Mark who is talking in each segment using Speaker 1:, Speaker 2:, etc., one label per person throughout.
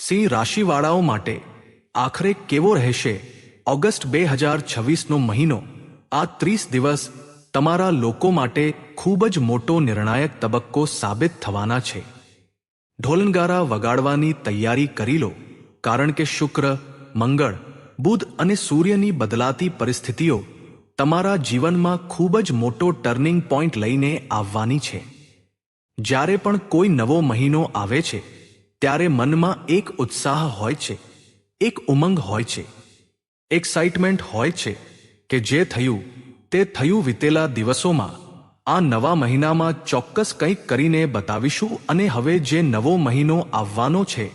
Speaker 1: સિંહ રાશિવાળાઓ માટે આખરે કેવો રહેશે ઓગસ્ટ 2026નો મહિનો? આ 30 દિવસ તમારા લોકો માટે ખૂબ જ મોટો નિર્ણાયક તબક્કો સાબિત થવાના છે. ઢોલનગારા વગાડવાની તૈયારી કરી લો, કારણ કે શુક્ર, મંગળ, બુધ અને સૂર્યની બદલાતી પરિસ્થિતિઓ તમારા જીવનમાં ખૂબ જ મોટો ટર્નિંગ પોઈન્ટ લઈને આવવાની છે. જ્યારે પણ કોઈ નવો મહિનો આવે છે ત્યારે મનમાં એક ઉત્સાહ હોય છે, એક ઉમંગ હોય છે, એક્સાઇટમેન્ટ હોય છે કે જે થયું તે થયું. વીતેલા દિવસોમાં આ નવા મહિનામાં ચોક્કસ કંઈક કરીને બતાવીશું અને હવે જે નવો મહિનો આવવાનો છે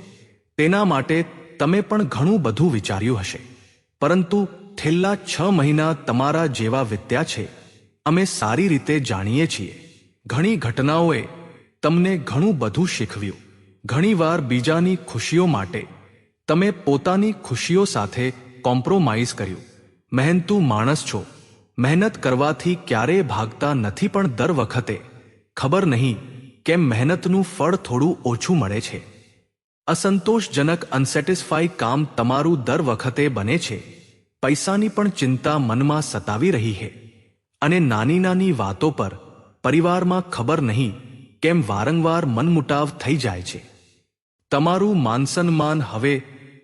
Speaker 1: તેના માટે તમે પણ ઘણું બધું વિચાર્યું હશે, પરંતુ છેલ્લા 6 મહિના તમારા જેવા વીત્યા છે અમે સારી રીતે જાણીએ છીએ. ઘણી ઘટનાઓએ તમને ઘણું બધું શીખવ્યું. ઘણીવાર બીજાની ખુશીઓ માટે તમે પોતાની ખુશીઓ સાથે કોમ્પ્રોમાઇઝ કર્યું. મહેનતુ માણસ છો, મહેનત કરવાથી ક્યારેય ભાગતા નથી, પણ દર વખતે ખબર નહીં કેમ મહેનતનું ફળ થોડું ઓછું મળે છે. અસંતોષજનક અનસેટિસ્ફાઈ કામ તમારું દર વખતે બને છે. પૈસાની પણ ચિંતા મનમાં સતાવી રહી છે અને નાની નાની વાતો પર પરિવારમાં ખબર નહીં કેમ વારંવાર મનમુટાવ થઈ જાય છે. તમારું માનસન્માન હવે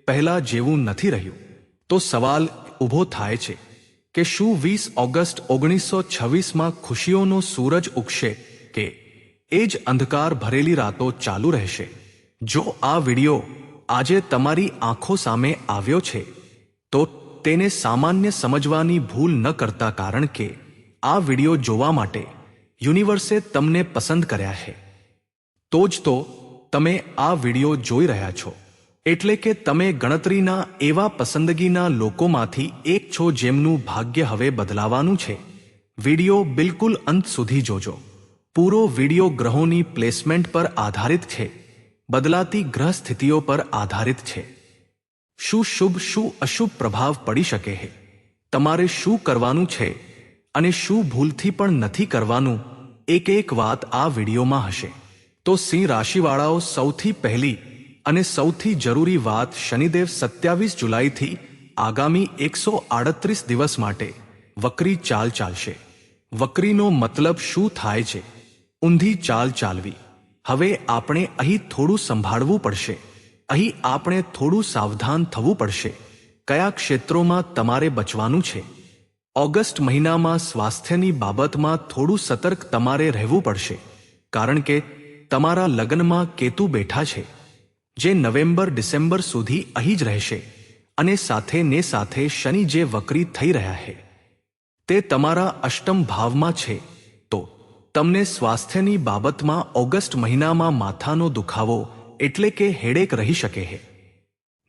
Speaker 1: પહેલા જેવું નથી રહ્યું. તો સવાલ ઊભો થાય છે કે શું 20 ઓગસ્ટ 1926માં ખુશીઓનો સૂરજ ઉગશે કે એ જ અંધકાર ભરેલી રાતો ચાલુ રહેશે? જો આ વિડિયો આજે તમારી આંખો સામે આવ્યો છે તો તેને સામાન્ય સમજવાની ભૂલ ન કરતા, કારણ કે આ વિડિયો જોવા માટે યુનિવર્સે તમને પસંદ કર્યા છે. તો જ તો તમે આ વિડિયો જોઈ રહ્યા છો, એટલે કે તમે ગણતરીના એવા પસંદગીના લોકોમાંથી એક છો જેમનું ભાગ્ય હવે બદલાવાનું છે. વિડિયો બિલકુલ અંત સુધી જોજો. પૂરો વિડિયો ગ્રહોની પ્લેસમેન્ટ પર આધારિત છે, બદલાતી ગ્રહ સ્થિતિઓ પર આધારિત છે. શું શુભ શું અશુભ પ્રભાવ પડી શકે છે, તમારે શું કરવાનું છે અને શું ભૂલથી પણ નથી કરવાનું, એક એક વાત આ વિડિયોમાં હશે. તો સિંહ રાશિવાળાઓ, સૌથી પહેલી અને સૌથી જરૂરી વાત, શનિદેવ 27 જુલાઈથી આગામી 138 દિવસ માટે વક્રી ચાલ ચાલશે. વક્રીનો મતલબ શું થાય છે? ઊંધી ચાલ ચાલવી. હવે આપણે અહીં થોડું સંભાળવું પડશે. અહીં આપણે થોડું સાવધાન થવું પડશે. કયા ક્ષેત્રોમાં તમારે બચવાનું છે? ઓગસ્ટ મહિનામાં સ્વાસ્થ્યની બાબતમાં થોડું સતર્ક તમારે રહેવું પડશે, કારણ કે તમારા લગ્નમાં કેતુ બેઠા છે, જે નવેમ્બર-ડિસેમ્બર સુધી અહીં જ રહેશે, અને સાથે ને સાથે શનિ જે વક્રી થઈ રહ્યા છે તે તમારા અષ્ટમ ભાવમાં છે. તો તમને સ્વાસ્થ્યની બાબતમાં ઓગસ્ટ મહિનામાં માથાનો દુખાવો એટલે કે હેડેક રહી શકે છે.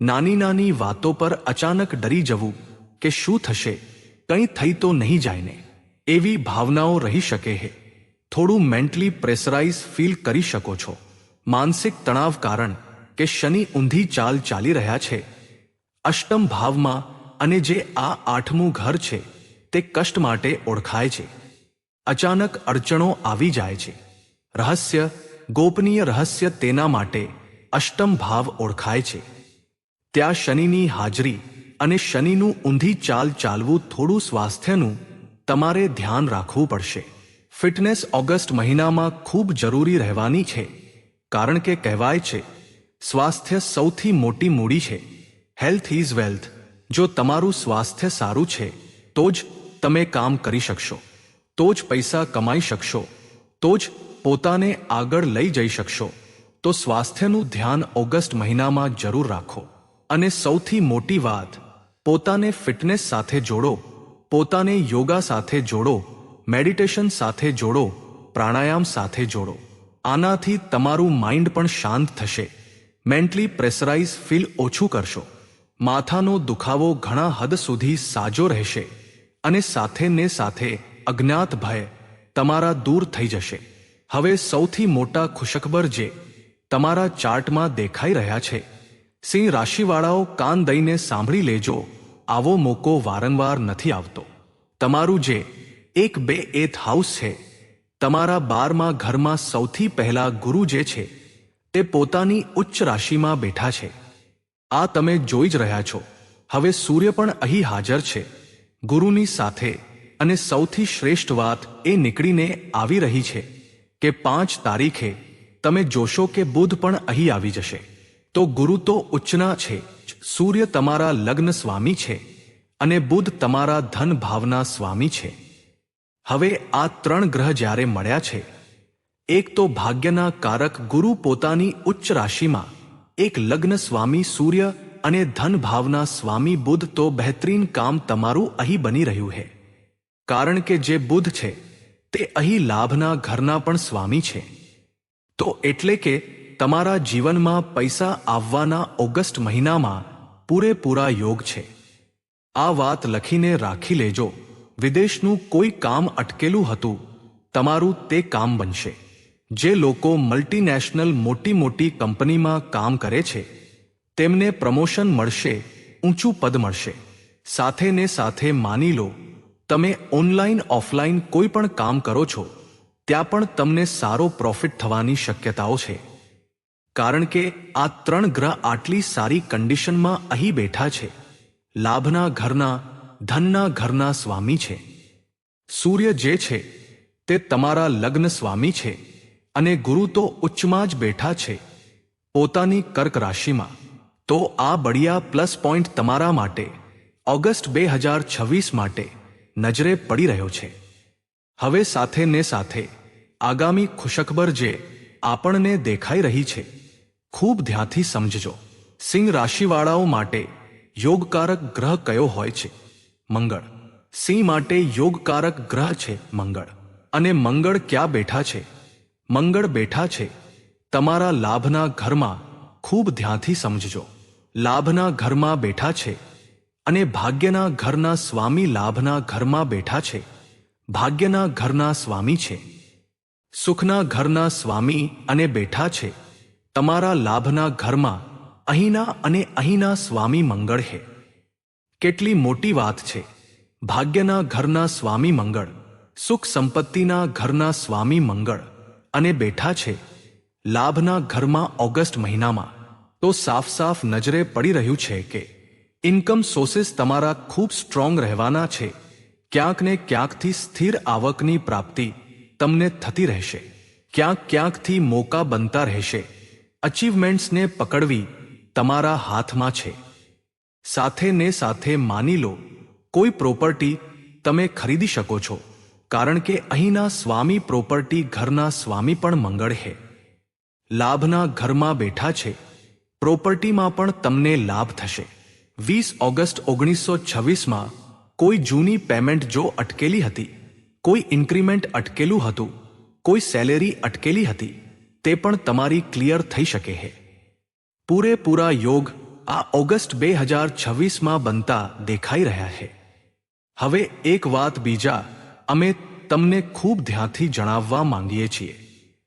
Speaker 1: નાની નાની વાતો પર અચાનક ડરી જવું કે શું થશે, કંઈ થઈ તો નહીં જાય ને, એવી ભાવનાઓ રહી શકે છે. થોડું મેન્ટલી પ્રેશરાઇઝ ફીલ કરી શકો છો. માનસિક તણાવ, કારણ કે શનિ ઊંધી ચાલ ચાલી રહ્યા છે અષ્ટમ ભાવમાં, અને જે આ 8મું ઘર છે તે કષ્ટ માટે ઓળખાય છે. અચાનક અડચણો આવી જાય છે. રહસ્ય, ગોપનીય રહસ્ય, તેના માટે અષ્ટમ ભાવ ઓળખાય છે. ત્યાં શનિની હાજરી અને શનિનું ઊંધી ચાલ ચાલવું, થોડું સ્વાસ્થ્યનું તમારે ધ્યાન રાખવું પડશે. ફિટનેસ ઓગસ્ટ મહિનામાં ખૂબ જરૂરી રહેવાની છે, કારણ કે કહેવાય છે સ્વાસ્થ્ય સૌથી મોટી મૂડી છે. Health is wealth. જો તમારું સ્વાસ્થ્ય સારું છે તો જ તમે કામ કરી શકશો, તો જ પૈસા કમાઈ શકશો, તો જ પોતાને આગળ લઈ જઈ શકશો. તો સ્વાસ્થ્યનું ધ્યાન ઓગસ્ટ મહિનામાં જરૂર રાખો. અને સૌથી મોટી વાત, પોતાને ફિટનેસ સાથે જોડો, પોતાને યોગા સાથે જોડો, મેડિટેશન સાથે જોડો, પ્રાણાયામ સાથે જોડો. આનાથી તમારું માઇન્ડ પણ શાંત થશે. મેન્ટલી પ્રેશરાઇઝ ફીલ ઓછું કરશો. માથાનો દુખાવો ઘણા હદ સુધી સાજો રહેશે, અને સાથે ને સાથે અજ્ઞાત ભય તમારા દૂર થઈ જશે. હવે સૌથી મોટા ખુશખબર જે તમારા ચાર્ટમાં દેખાઈ રહ્યા છે, સિંહ રાશિવાળાઓ, કાન દઈને સાંભળી લેજો. આવો મોકો વારંવાર નથી આવતો. તમારું જે 1-2 હાઉસ છે, તમારા 12મા ઘરમાં સૌથી પહેલા ગુરુ જે છે તે પોતાની ઉચ્ચ રાશિમાં બેઠા છે. આ તમે જોઈ જ રહ્યા છો, હવે સૂર્ય પણ અહીં હાજર છે ગુરુની સાથે, અને સૌથી શ્રેષ્ઠ વાત એ નીકળીને આવી રહી છે કે 5 તારીખે તમે જોશો કે બુધ પણ અહીં આવી જશે. તો ગુરુ તો ઉચ્ચના છે, સૂર્ય તમારા લગ્ન સ્વામી છે અને બુધ તમારા ધન ભાવના સ્વામી છે. હવે આ 3 ગ્રહ જ્યારે મળ્યા છે, એક તો ભાગ્યના કારક ગુરુ પોતાની ઉચ્ચ રાશિમાં, એક લગ્ન સ્વામી સૂર્ય અને ધન ભાવના સ્વામી બુધ, તો બહેતરીન કામ તમારું અહીં બની રહ્યું છે. કારણ કે જે બુધ છે તે અહીં લાભના ઘરના પણ સ્વામી છે. તો એટલે કે તમારા જીવનમાં પૈસા આવવાના ઓગસ્ટ મહિનામાં પૂરેપૂરા યોગ છે. આ વાત લખીને રાખી લેજો. વિદેશનું કોઈ કામ અટકેલું હતું, તમારું તે કામ બનશે. જે લોકો મલ્ટીનેશનલ મોટી મોટી કંપનીમાં કામ કરે છે તેમને પ્રમોશન મળશે, ઊંચું પદ મળશે. સાથે ને સાથે માની લો તમે ઓનલાઈન ઓફલાઈન કોઈ પણ કામ કરો છો, ત્યાં પણ તમને સારો પ્રોફિટ થવાની શક્યતાઓ છે. કારણ કે આ 3 ગ્રહ આટલી સારી કન્ડિશનમાં અહીં બેઠા છે. લાભના ઘરના, ધનના ઘરના સ્વામી છે. સૂર્ય જે છે તે તમારા લગ્ન સ્વામી છે અને ગુરુ તો ઉચ્ચમાં જ બેઠા છે પોતાની કર્ક રાશિમાં. તો આ બળિયા પ્લસ પોઈન્ટ તમારા માટે ઓગસ્ટ 2026 માટે નજરે પડી રહ્યો છે. હવે સાથે ને સાથે આગામી ખુશખબર જે આપણને દેખાઈ રહી છે, ખૂબ ધ્યાનથી સમજજો. સિંહ રાશિવાળાઓ માટે યોગકારક ગ્રહ કયો હોય છે? મંગળ. સિંહ માટે યોગકારક ગ્રહ છે મંગળ. અને મંગળ ક્યાં બેઠા છે? મંગળ બેઠા છે તમારા લાભના ઘરમાં. ખૂબ ધ્યાનથી સમજજો. લાભના ઘરમાં બેઠા છે અને ભાગ્યના ઘરના સ્વામી લાભના ઘરમાં બેઠા છે. ભાગ્યના ઘરના સ્વામી છે. સુખના ઘરના સ્વામી અને બેઠા છે તમારા લાભના ઘરમાં. અહીંના અને અહીંના સ્વામી મંગળ છે. કેટલી મોટી વાત છે! ભાગ્યના ઘરના સ્વામી મંગળ, સુખ સંપત્તિના ઘરના સ્વામી મંગળ અને બેઠા છે લાભના ઘરમાં ઓગસ્ટ મહિનામાં. તો સાફ સાફ નજરે પડી રહ્યું છે કે ઇન્કમ સોર્સિસ તમારા ખૂબ સ્ટ્રોંગ રહેવાના છે. ક્યાંક ને ક્યાંકથી સ્થિર આવકની પ્રાપ્તિ તમને થતી રહેશે. ક્યાંક ક્યાંકથી મોકા બનતા રહેશે. અચીવમેન્ટ્સને પકડવી તમારા હાથમાં છે. સાથે ને સાથે માની લો કોઈ પ્રોપર્ટી તમે ખરીદી શકો છો, કારણ કે અહીંના સ્વામી પ્રોપર્ટી ઘરના સ્વામી પણ મંગળ છે. લાભના ઘરમાં બેઠા છે. પ્રોપર્ટીમાં પણ તમને લાભ થશે. 20 ઓગસ્ટ 1926માં કોઈ જૂની પેમેન્ટ જો અટકેલી હતી, કોઈ ઇન્ક્રીમેન્ટ અટકેલું હતું, કોઈ સેલેરી અટકેલી હતી, તે પણ તમારી ક્લિયર થઈ શકે છે. પૂરેપૂરા યોગ આ ઓગસ્ટ 2026માં બનતા દેખાઈ રહ્યા છે. હવે એક વાત બીજા અમે તમને ખૂબ ધ્યાનથી જણાવવા માંગીએ છીએ.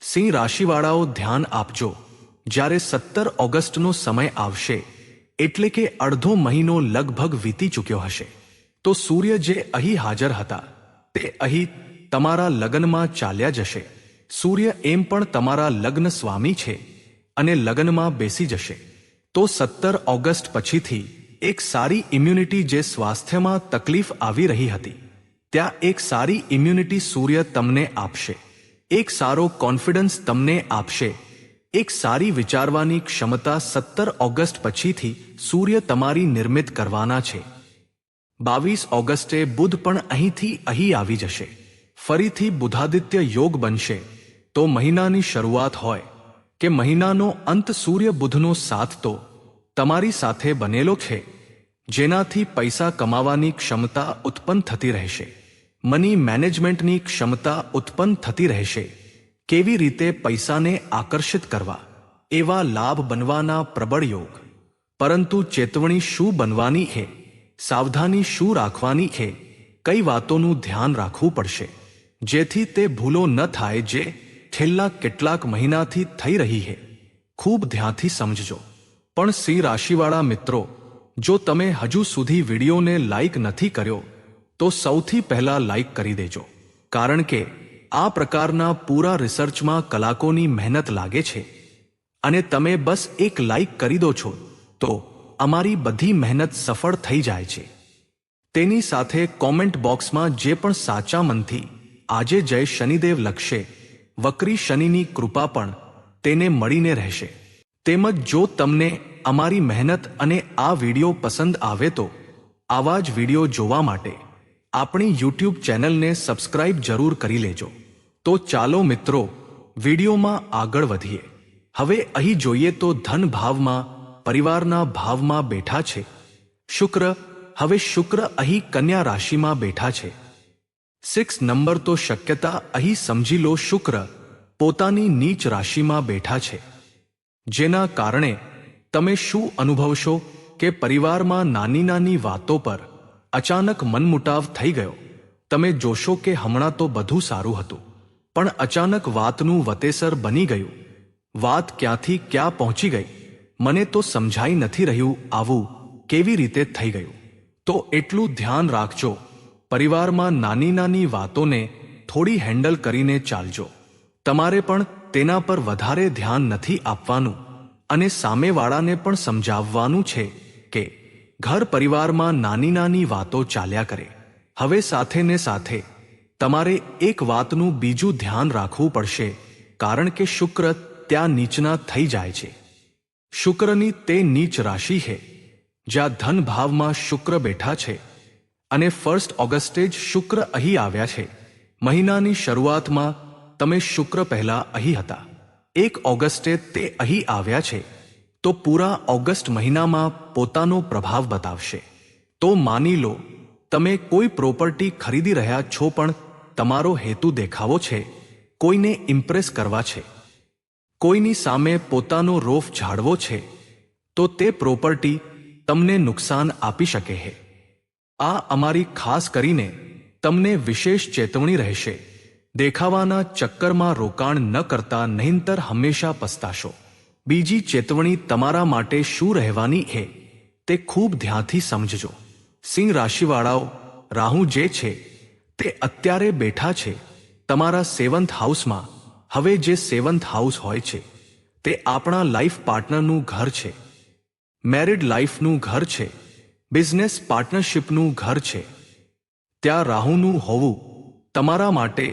Speaker 1: સિંહ રાશિવાળાઓ ધ્યાન આપજો. જ્યારે 17 ઓગસ્ટનો સમય આવશે, એટલે કે અડધો મહિનો લગભગ વીતી ચૂક્યો હશે, તો સૂર્ય જે અહીં હાજર હતા તે અહીં તમારા લગ્નમાં ચાલ્યા જશે. સૂર્ય એમ પણ તમારા લગ્ન સ્વામી છે અને લગ્નમાં બેસી જશે. તો 17 ઓગસ્ટ પછીથી એક સારી ઇમ્યુનિટી, જે સ્વાસ્થ્યમાં તકલીફ આવી રહી હતી ત્યાં એક સારી ઇમ્યુનિટી સૂર્ય તમને આપશે. એક સારો કોન્ફિડન્સ તમને આપશે. એક સારી વિચારવાની ક્ષમતા 17 ઓગસ્ટ પછીથી સૂર્ય તમારી નિર્મિત કરવાના છે. 22 ઓગસ્ટે બુધ પણ અહીંથી અહીં આવી જશે. ફરીથી બુધાદિત્ય યોગ બનશે. તો મહિનાની શરૂઆત હોય કે મહિનાનો અંત, સૂર્ય બુધનો સાથ તો તમારી સાથે બનેલો છે, જેનાથી પૈસા કમાવાની ક્ષમતા ઉત્પન્ન થતી રહેશે. મની મેનેજમેન્ટની ક્ષમતા ઉત્પન્ન થતી રહેશે. કેવી રીતે પૈસાને આકર્ષિત કરવા, એવા લાભ બનવાના પ્રબળ યોગ. પરંતુ ચેતવણી શું બનવાની છે? સાવધાની શું રાખવાની છે? કઈ વાતોનું ધ્યાન રાખવું પડશે જેથી તે ભૂલો ન થાય જે છેલ્લા કેટલાક મહિનાથી થઈ રહી છે? ખૂબ ધ્યાનથી સમજજો. પણ સિંહ રાશિવાળા મિત્રો, જો તમે હજુ સુધી વિડીયોને લાઇક નથી કર્યો તો સૌથી પહેલા લાઇક કરી દેજો. કારણ કે આ પ્રકારના પૂરા રિસર્ચમાં કલાકોની મહેનત લાગે છે અને તમે બસ એક લાઇક કરી દો છો તો અમારી બધી મહેનત સફળ થઈ જાય છે. તેની સાથે કોમેન્ટ બોક્સમાં જે પણ સાચા મનથી આજે જય શનિદેવ લખશે, વક્રી શનિની કૃપા પણ તેને મળીને રહેશે. તેમજ જો તમને અમારી મહેનત અને આ વિડીયો પસંદ આવે તો આવા જ વિડીયો જોવા માટે આપણી YouTube ચેનલને સબસ્ક્રાઇબ જરૂર કરી લેજો. તો ચાલો મિત્રો, વિડીયોમાં આગળ વધીએ. હવે અહીં જોઈએ તો ધન ભાવમાં, પરિવારના ભાવમાં બેઠા છે શુક્ર. હવે શુક્ર અહીં કન્યા રાશિમાં બેઠા છે. 6 નંબર તો શક્યતા અહીં સમજી લો શુક્ર પોતાની નીચ રાશિમાં બેઠા છે, જેના કારણે તમે શું અનુભવશો કે પરિવારમાં નાની નાની વાતો પર અચાનક મનમુટાવ થઈ ગયો. તમે જોશો કે હમણાં તો બધું સારું હતું, પણ અચાનક વાતનું વતેસર બની ગયું. વાત ક્યાંથી ક્યાં પહોંચી ગઈ મને તો સમજાઈ નથી રહ્યું. આવું કેવી રીતે થઈ ગયું? તો એટલું ધ્યાન રાખજો, પરિવારમાં નાની નાની વાતોને થોડી હેન્ડલ કરીને ચાલજો. તમારે પણ તેના પર વધારે ધ્યાન નથી આપવાનું અને સામેવાળાને પણ સમજાવવાનું છે કે ઘર પરિવારમાં નાની નાની વાતો ચાલ્યા કરે. હવે સાથે ને સાથે તમારે એક વાતનું બીજું ધ્યાન રાખવું પડશે, કારણ કે શુક્ર ત્યાં નીચના થઈ જાય છે. શુક્રની તે નીચ રાશિ છે જ્યાં ધન ભાવમાં શુક્ર બેઠા છે અને 1 ઓગસ્ટે જ શુક્ર અહીં આવ્યા છે. મહિનાની શરૂઆતમાં તમે શુક્ર પહેલા અહીં હતા, 1 ઓગસ્ટે તે અહીં આવ્યા છે, તો પૂરા ઓગસ્ટ મહિનામાં પોતાનો પ્રભાવ બતાવશે. તો માની લો તમે કોઈ પ્રોપર્ટી ખરીદી રહ્યા છો, પણ તમારો હેતુ દેખાવો છે, કોઈને ઇમ્પ્રેસ કરવા છે, કોઈની સામે પોતાનો રોફ ઝાડવો છે, તો તે પ્રોપર્ટી તમને નુકસાન આપી શકે છે. આ અમારી ખાસ કરીને તમને વિશેષ ચેતવણી રહેશે. દેખાવાના ચક્કરમાં રોકાણ ન કરતા, નહીંતર હંમેશા પસ્તાશો. બીજી ચેતવણી તમારા માટે શું રહેવાની છે તે ખૂબ ધ્યાનથી સમજજો. સિંહ રાશિવાળાઓ, રાહુ જે છે તે અત્યારે બેઠા છે તમારા 7th હાઉસમાં. હવે જે 7th હાઉસ હોય છે તે આપણા લાઈફ પાર્ટનરનું ઘર છે, મેરિડ લાઈફનું ઘર છે, બિઝનેસ પાર્ટનરશિપનું ઘર છે. ત્યાં રાહુનું હોવું તમારા માટે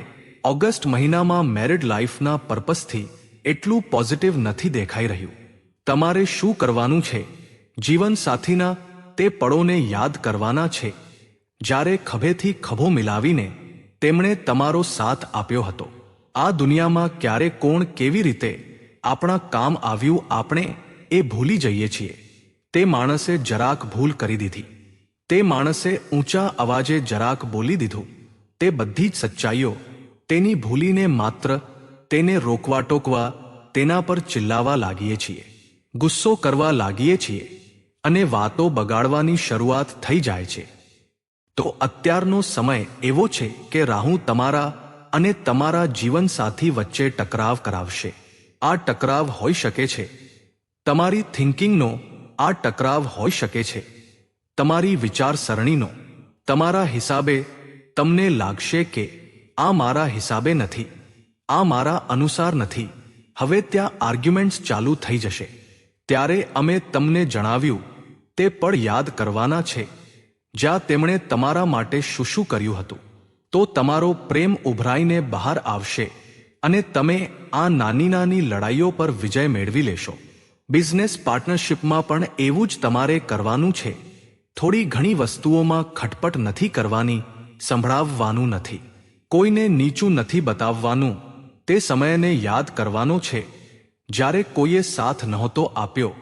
Speaker 1: ઓગસ્ટ મહિનામાં મેરિડ લાઈફના પર્પસથી એટલું પોઝિટિવ નથી દેખાઈ રહ્યું. તમારે શું કરવાનું છે? જીવનસાથીના તે પળોને યાદ કરવાના છે જ્યારે ખભેથી ખભો મિલાવીને તેમણે તમારો સાથ આપ્યો હતો. આ દુનિયામાં ક્યારે કોણ કેવી રીતે આપણા કામ આવ્યું આપણે એ ભૂલી જઈએ છીએ. તે માણસે જરાક ભૂલ કરી દીધી, તે માણસે ઊંચા અવાજે જરાક બોલી દીધું, તે બધી જ સચ્ચાઈઓ તેની ભૂલીને માત્ર તેને રોકવા ટોકવા, તેના પર ચિલ્લાવા લાગીએ છીએ, ગુસ્સો કરવા લાગીએ છીએ અને વાતો બગાડવાની શરૂઆત થઈ જાય છે. તો અત્યારનો સમય એવો છે કે રાહુ તમારા અને તમારા જીવનસાથી વચ્ચે ટકરાવ કરાવશે. આ ટકરાવ હોઈ શકે છે તમારી થિંકિંગનો, આ ટકરાવ હોઈ શકે છે તમારી વિચારસરણીનો. તમારા હિસાબે તમને લાગશે કે આ મારા હિસાબે નથી, આ મારા અનુસાર નથી. હવે ત્યાં આર્ગ્યુમેન્ટ્સ ચાલુ થઈ જશે. ત્યારે અમે તમને જણાવ્યું તે પળ યાદ કરવાના છે જ્યાં તેમણે તમારા માટે શું શું કર્યું હતું. તો તમારો પ્રેમ ઉભરાઈને બહાર આવશે અને તમે આ નાની નાની લડાઈઓ પર વિજય મેળવી લેશો. બિઝનેસ પાર્ટનરશિપમાં પણ એવું જ તમારે કરવાનું છે. થોડી ઘણી વસ્તુઓમાં ખટપટ નથી કરવાની, સંભળાવવાનું નથી, કોઈને નીચું નથી બતાવવાનું. તે સમયને યાદ કરવાનો છે જ્યારે કોઈએ સાથ નહોતો આપ્યો,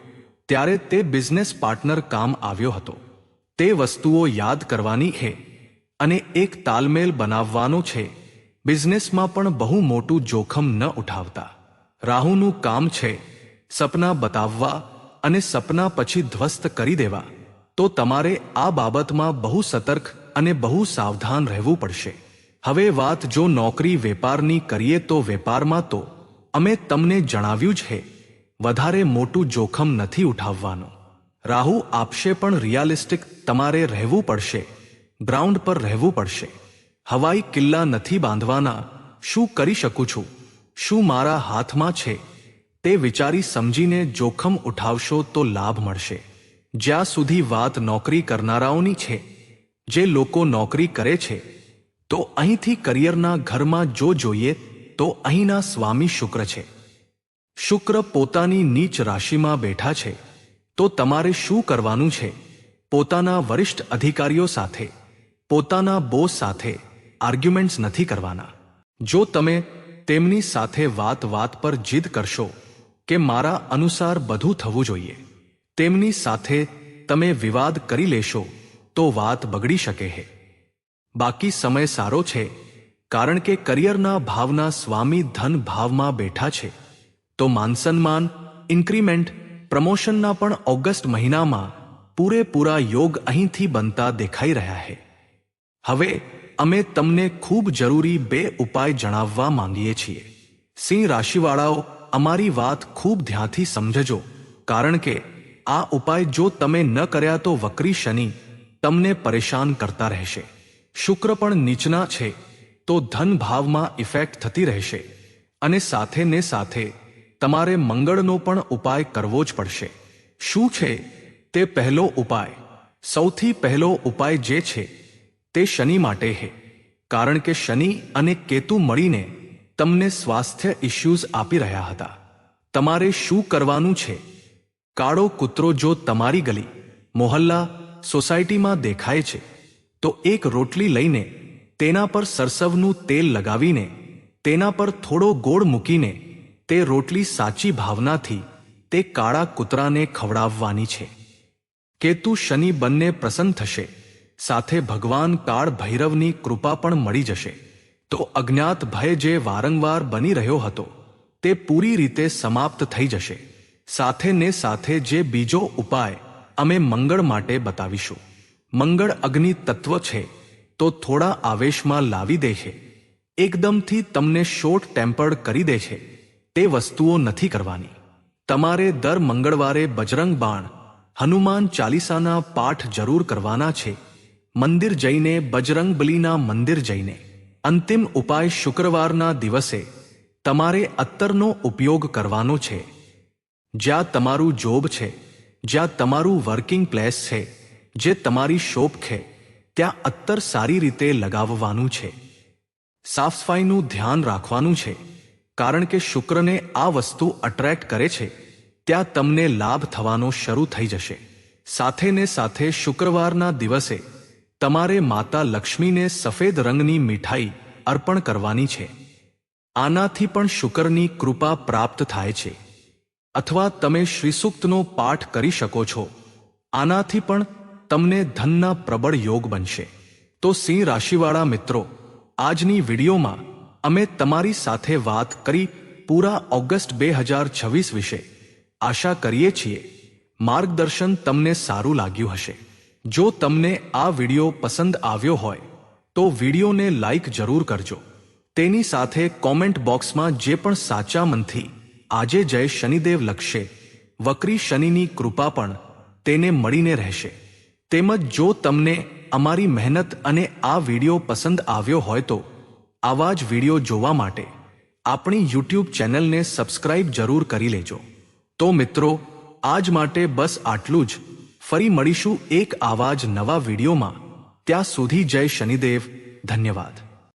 Speaker 1: ત્યારે તે બિઝનેસ પાર્ટનર કામ આવ્યો હતો. તે વસ્તુઓ યાદ કરવાની છે અને એક તાલમેલ બનાવવાનો છે. બિઝનેસમાં પણ બહુ મોટું જોખમ ન ઉઠાવતા. રાહુનું કામ છે સપના બતાવવા અને સપના પછી ધ્વસ્ત કરી દેવા. તો તમારે આ બાબતમાં બહુ સતર્ક અને બહુ સાવધાન રહેવું પડશે. હવે વાત જો નોકરી વેપારની કરીએ તો વેપારમાં તો અમે તમને જણાવ્યું છે વધારે મોટું જોખમ નથી ઉઠાવવાનું. રાહુ આપશે પણ રિયાલિસ્ટિક તમારે રહેવું પડશે, ગ્રાઉન્ડ પર રહેવું પડશે. હવાઈ કિલ્લા નથી બાંધવાના. શું કરી શકું છું, શું મારા હાથમાં છે તે વિચારી સમજીને જોખમ ઉઠાવશો તો લાભ મળશે. જ્યાં સુધી વાત નોકરી કરનારાઓની છે, જે લોકો નોકરી કરે છે, તો અહીંથી કરિયરના ઘરમાં જો જોઈએ તો અહીંના સ્વામી શુક્ર છે. શુક્ર પોતાની નીચ રાશિમાં બેઠા છે, તો તમારે શું કરવાનું છે? પોતાના વરિષ્ઠ અધિકારીઓ સાથે, પોતાના બોસ સાથે આર્ગ્યુમેન્ટ્સ નથી કરવાના. જો તમે તેમની સાથે વાત પર જીદ કરશો કે મારા અનુસાર બધું થવું જોઈએ, તેમની સાથે તમે વિવાદ કરી લેશો તો વાત બગડી શકે છે. બાકી સમય સારો છે, કારણ કે કરિયરના ભાવના સ્વામી ધન ભાવમાં બેઠા છે, તો માનસન્માન, ઇન્ક્રીમેન્ટ, પ્રમોશનના પણ ઓગસ્ટ મહિનામાં પૂરેપૂરા યોગ અહીંથી બનતા દેખાઈ રહ્યા છે. હવે અમે તમને ખૂબ જરૂરી 2 ઉપાય જણાવવા માંગીએ છીએ. સિંહ રાશિવાળાઓ, અમારી વાત ખૂબ ધ્યાનથી સમજજો, કારણ કે આ ઉપાય જો તમે ન કર્યા તો વક્રી શનિ તમને પરેશાન કરતા રહેશે. શુક્ર પણ નીચના છે, તો ધન ભાવમાં ઇફેક્ટ થતી રહેશે, અને સાથે ને સાથે તમારે મંગળનો પણ ઉપાય કરવો જ પડશે. શું છે તે પહેલો ઉપાય? સૌથી પહેલો ઉપાય જે છે તે શનિ માટે છે, કારણ કે શનિ અને કેતુ મળીને તમને સ્વાસ્થ્ય ઇશ્યુઝ આપી રહ્યા હતા. તમારે શું કરવાનું છે? કાળો કૂતરો જો તમારી ગલી, મોહલ્લા, સોસાયટીમાં દેખાય છે, તો એક રોટલી લઈને તેના પર સરસવનું તેલ લગાવીને તેના પર થોડો ગોળ મૂકીને તે રોટલી સાચી ભાવનાથી તે કાળા કૂતરાને ખવડાવવાની છે. કેતુ શનિ બંને પ્રસન્ન થશે, સાથે ભગવાન કાળ ભૈરવની કૃપા પણ મળી જશે. તો અજ્ઞાત ભય જે વારંવાર બની રહ્યો હતો તે પૂરી રીતે સમાપ્ત થઈ જશે. સાથે ને સાથે જે બીજો ઉપાય અમે મંગળ માટે બતાવીશું. મંગળ અગ્નિ તત્વ છે, તો થોડા આવેશમાં લાવી દે છે, એકદમથી તમને શોર્ટ ટેમ્પર્ડ કરી દે છે. તે વસ્તુઓ નથી કરવાની. તમારે દર મંગળવારે બજરંગ બાણ, હનુમાન ચાલીસાના પાઠ જરૂર કરવાના છે. મંદિર જઈને, બજરંગબલીના મંદિર જઈને. અંતિમ ઉપાય, શુક્રવારના દિવસે તમારે અત્તરનો ઉપયોગ કરવાનો છે. જ્યાં તમારું જોબ છે, જ્યાં તમારું વર્કિંગ પ્લેસ છે, જે તમારી શોપ છે, ત્યાં અત્તર સારી રીતે લગાવવાનું છે. સાફસફાઈનું ધ્યાન રાખવાનું છે, કારણ કે શુક્રને આ વસ્તુ અટ્રેક્ટ કરે છે. ત્યાં તમને લાભ થવાનો શરૂ થઈ જશે. સાથે ને સાથે શુક્રવારના દિવસે તમારે માતા લક્ષ્મીને સફેદ રંગની મીઠાઈ અર્પણ કરવાની છે. આનાથી પણ શુક્રની કૃપા પ્રાપ્ત થાય છે. અથવા તમે શ્રીસૂક્તનો પાઠ કરી શકો છો. આનાથી પણ તમને ધનના પ્રબળ યોગ બનશે. તો સિંહ રાશિવાળા મિત્રો, આજની વિડીયોમાં અમે તમારી સાથે વાત કરી પૂરા ઓગસ્ટ 2026 વિશે. આશા કરીએ છીએ માર્ગદર્શન તમને સારું લાગ્યું હશે. જો તમને આ વિડીયો પસંદ આવ્યો હોય તો વિડીયોને લાઈક જરૂર કરજો. તેની સાથે કોમેન્ટ બોક્સમાં જે પણ સાચા મનથી આજે જય શનિદેવ લખશે, વક્રી શનિની કૃપા પણ તેને મળીને રહેશે. તેમજ જો તમને અમારી મહેનત અને આ વિડીયો પસંદ આવ્યો હોય તો આવા જ વિડીયો જોવા માટે આપણી YouTube ચેનલને સબસ્ક્રાઇબ જરૂર કરી લેજો. તો મિત્રો, આજ માટે બસ આટલું જ. ફરી મળીશું એક આવા જ નવા વિડીયોમાં. ત્યાં સુધી જય શનિદેવ. ધન્યવાદ.